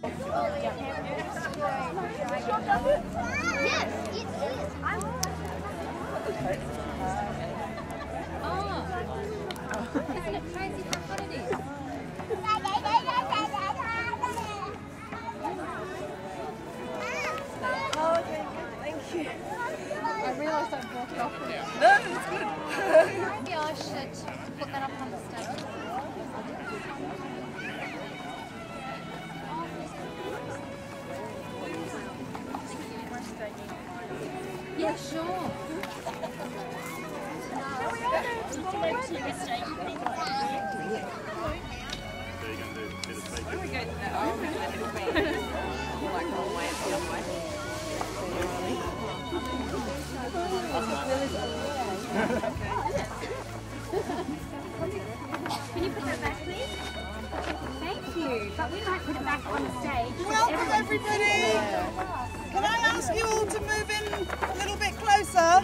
Isn't it crazy how hot it is? Oh, okay, good. Thank you. I realised I brought it off. No, it's good. Maybe I should put that up on the stage. Yeah, sure. Can you put that back, please? Thank you. But we might put it back on the stage. Welcome everybody. Can I ask you all to move in a little bit closer?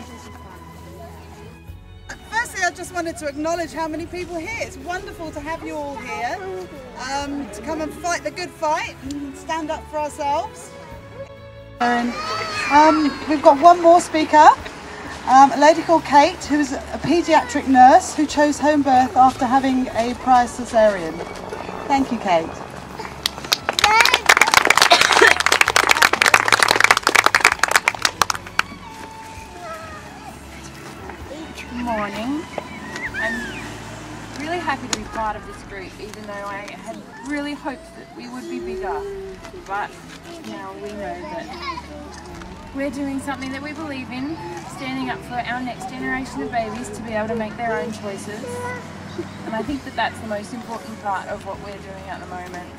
Firstly, I just wanted to acknowledge how many people are here. It's wonderful to have you all here, to come and fight the good fight and stand up for ourselves. We've got one more speaker, a lady called Kate, who's a paediatric nurse who chose home birth after having a prior cesarean. Thank you, Kate. Good morning. I'm really happy to be part of this group, even though I had really hoped that we would be bigger. But now we know that we're doing something that we believe in, standing up for our next generation of babies to be able to make their own choices. And I think that that's the most important part of what we're doing at the moment.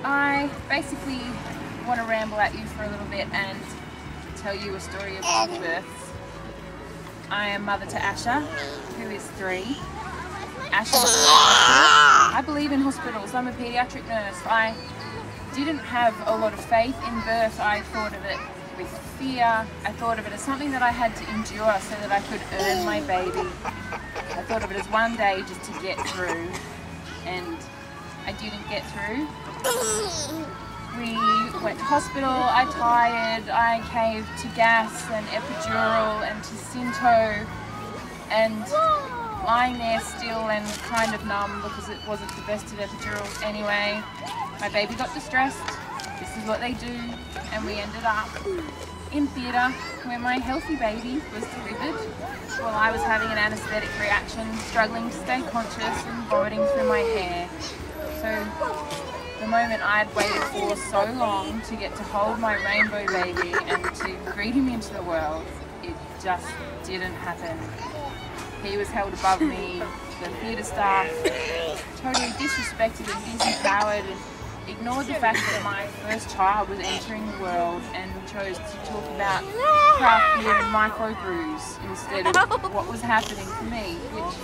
I basically want to ramble at you for a little bit and tell you a story of two births. I am mother to Asher, who is 3. Asher was in hospital. I believe in hospitals. I'm a paediatric nurse. I didn't have a lot of faith in birth. I thought of it with fear. I thought of it as something that I had to endure so that I could earn my baby. I thought of it as one day just to get through, and I didn't get through. We went to hospital, I tired, I caved to gas and epidural and to Synto, and lying there still and kind of numb because it wasn't the best of epidurals anyway. My baby got distressed, this is what they do, and we ended up in theatre where my healthy baby was delivered while I was having an anaesthetic reaction, struggling to stay conscious and vomiting through my hair. So the moment I'd waited for so long to get to hold my rainbow baby and to greet him into the world, it just didn't happen. He was held above me, the theatre staff totally disrespected and disempowered and ignored the fact that my first child was entering the world and chose to talk about craft beer and microbrews instead of what was happening for me, which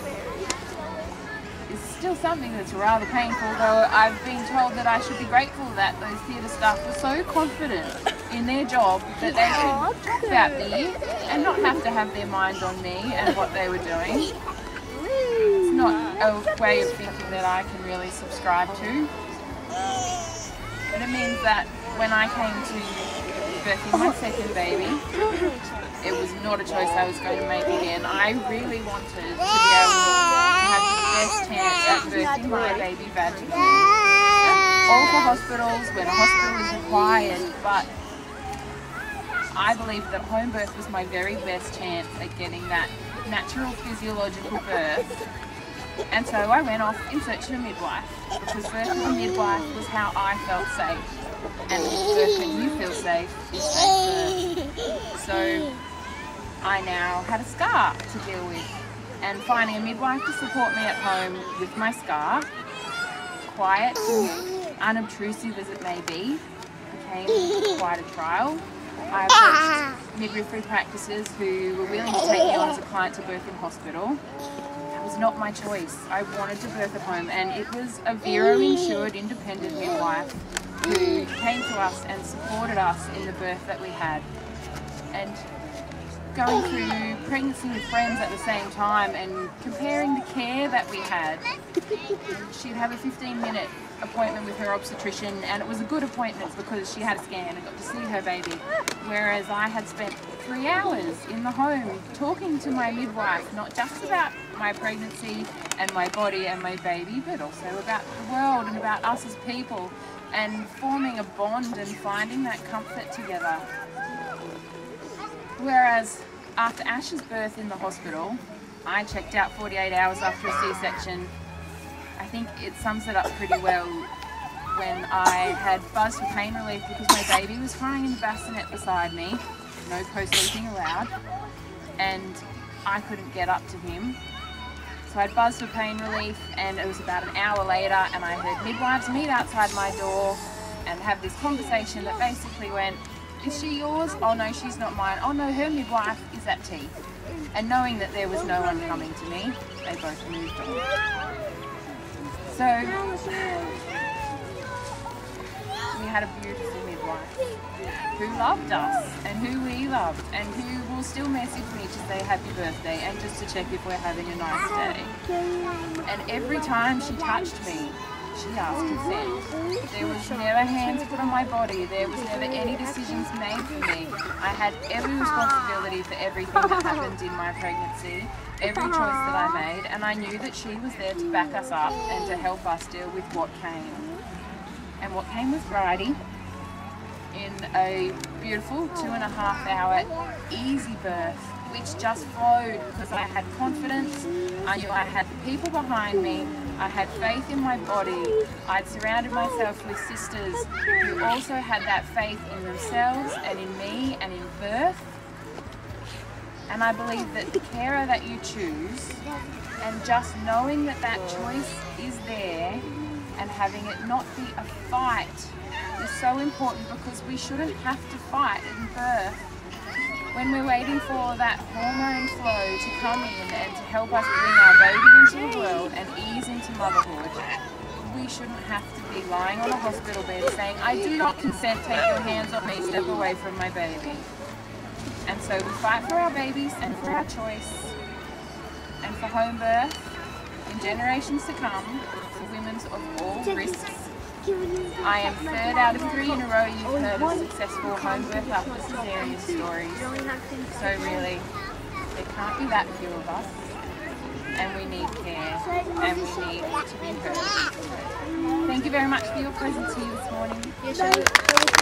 is still something that's rather painful, though I've been told that I should be grateful that those theatre staff were so confident in their job that they could talk about beer and not have to have their mind on me and what they were doing. It's not a way of thinking that I can really subscribe to. But it means that when I came to birthing my second baby, it was not a choice I was going to make again. I really wanted to be able to have the best chance at birthing my baby vaginally. All for hospitals when a hospital is required, but I believe that home birth was my very best chance at getting that natural physiological birth. And so I went off in search of a midwife, because birthing a midwife was how I felt safe. And birthing you feel safe is safe birth. So I now had a scar to deal with, and finding a midwife to support me at home with my scar, quiet and unobtrusive as it may be, became quite a trial. I approached midwifery practices who were willing to take me on as a client to birth in hospital. That was not my choice. I wanted to birth at home, and it was a Vero-insured independent midwife who came to us and supported us in the birth that we had. And going through pregnancy with friends at the same time and comparing the care that we had. She'd have a 15-minute appointment with her obstetrician, and it was a good appointment because she had a scan and got to see her baby, whereas I had spent 3 hours in the home talking to my midwife, not just about my pregnancy and my body and my baby, but also about the world and about us as people, and forming a bond and finding that comfort together. Whereas after Ash's birth in the hospital, I checked out 48 hours after a C-section. I think it sums it up pretty well when I had buzzed for pain relief because my baby was crying in the bassinet beside me, no co-sleeping allowed, and I couldn't get up to him. So I'd buzzed for pain relief, and it was about an hour later and I heard midwives meet outside my door and have this conversation that basically went, "Is she yours? Oh no, she's not mine. Oh no, her midwife is at tea." And knowing that there was no one coming to me, they both moved on. So we had a beautiful midwife who loved us and who we loved and who will still message me to say happy birthday and just to check if we're having a nice day. And every time she touched me, she asked consent. There was never hands put on my body. There was never any decisions made for me. I had every responsibility for everything that happened in my pregnancy, every choice that I made, and I knew that she was there to back us up and to help us deal with what came. And what came was Bridie in a beautiful 2.5-hour easy birth, which just flowed because I had confidence. I knew I had the people behind me. I had faith in my body. I'd surrounded myself with sisters who also had that faith in themselves and in me and in birth. And I believe that the carer that you choose, and just knowing that that choice is there and having it not be a fight is so important, because we shouldn't have to fight in birth. When we're waiting for that hormone flow to come in and to help us bring our baby into the world and ease into motherhood, we shouldn't have to be lying on a hospital bed saying, "I do not consent, take your hands off me, step away from my baby." And so we fight for our babies and for our choice and for home birth in generations to come, for women of all risks. I am 3rd out of 3 in a row you've heard of successful home birth after cesarean stories. So really, there can't be that few of us, and we need care, and we need to be heard. Thank you very much for your presence here this morning.